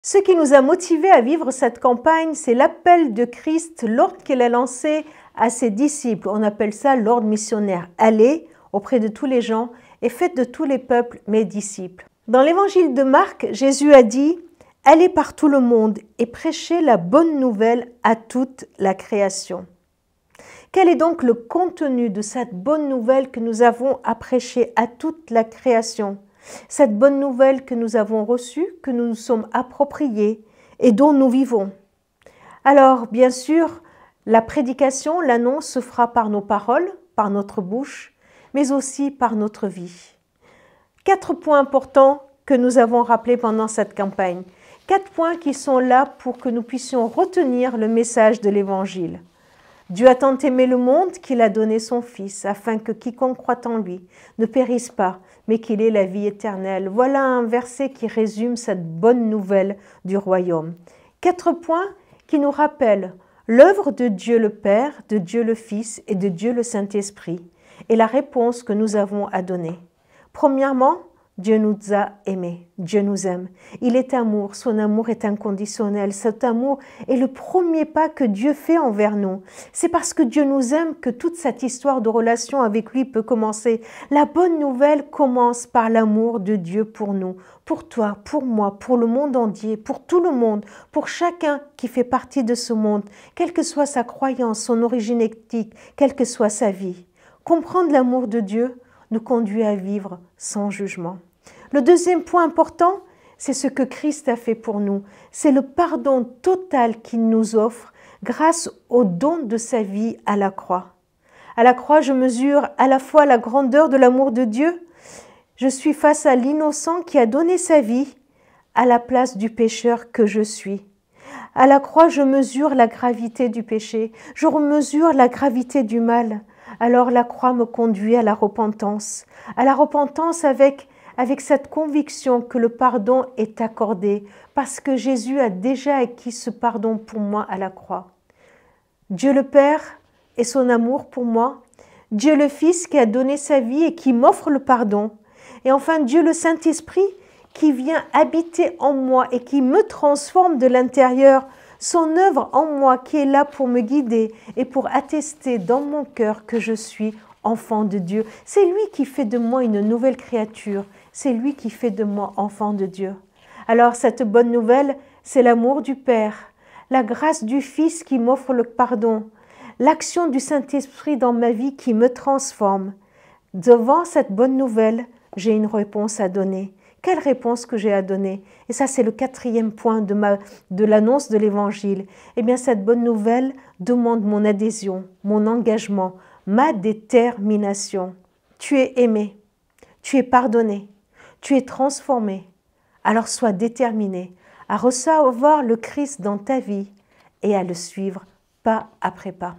Ce qui nous a motivés à vivre cette campagne, c'est l'appel de Christ, l'ordre qu'il a lancé à ses disciples. On appelle ça l'ordre missionnaire. Allez auprès de tous les gens et faites de tous les peuples mes disciples. Dans l'évangile de Marc, Jésus a dit « Allez par tout le monde et prêchez la bonne nouvelle à toute la création ». Quel est donc le contenu de cette bonne nouvelle que nous avons à prêcher à toute la création ? Cette bonne nouvelle que nous avons reçue, que nous nous sommes appropriée et dont nous vivons. Alors, bien sûr, la prédication, l'annonce se fera par nos paroles, par notre bouche, mais aussi par notre vie. 4 points importants que nous avons rappelés pendant cette campagne. 4 points qui sont là pour que nous puissions retenir le message de l'Évangile. Dieu a tant aimé le monde qu'il a donné son Fils, afin que quiconque croit en lui ne périsse pas, mais qu'il ait la vie éternelle. Voilà un verset qui résume cette bonne nouvelle du royaume. 4 points qui nous rappellent l'œuvre de Dieu le Père, de Dieu le Fils et de Dieu le Saint-Esprit, et la réponse que nous avons à donner. Premièrement, Dieu nous a aimés, Dieu nous aime. Il est amour, son amour est inconditionnel. Cet amour est le premier pas que Dieu fait envers nous. C'est parce que Dieu nous aime que toute cette histoire de relation avec lui peut commencer. La bonne nouvelle commence par l'amour de Dieu pour nous, pour toi, pour moi, pour le monde entier, pour tout le monde, pour chacun qui fait partie de ce monde, quelle que soit sa croyance, son origine ethnique, quelle que soit sa vie. Comprendre l'amour de Dieu nous conduit à vivre sans jugement. Le deuxième point important, c'est ce que Christ a fait pour nous. C'est le pardon total qu'il nous offre grâce au don de sa vie à la croix. À la croix, je mesure à la fois la grandeur de l'amour de Dieu. Je suis face à l'innocent qui a donné sa vie à la place du pécheur que je suis. À la croix, je mesure la gravité du péché. Je mesure la gravité du mal. Alors la croix me conduit à la repentance avec cette conviction que le pardon est accordé parce que Jésus a déjà acquis ce pardon pour moi à la croix. Dieu le Père et son amour pour moi, Dieu le Fils qui a donné sa vie et qui m'offre le pardon, et enfin Dieu le Saint-Esprit qui vient habiter en moi et qui me transforme de l'intérieur, son œuvre en moi qui est là pour me guider et pour attester dans mon cœur que je suis enfant de Dieu. C'est lui qui fait de moi une nouvelle créature, c'est lui qui fait de moi enfant de Dieu. Alors cette bonne nouvelle, c'est l'amour du Père, la grâce du Fils qui m'offre le pardon, l'action du Saint-Esprit dans ma vie qui me transforme. Devant cette bonne nouvelle, j'ai une réponse à donner. Quelle réponse que j'ai à donner? Et ça, c'est le 4e point de l'annonce de l'Évangile. Eh bien, cette bonne nouvelle demande mon adhésion, mon engagement, ma détermination. Tu es aimé, tu es pardonné, tu es transformé. Alors sois déterminé à recevoir le Christ dans ta vie et à le suivre pas après pas.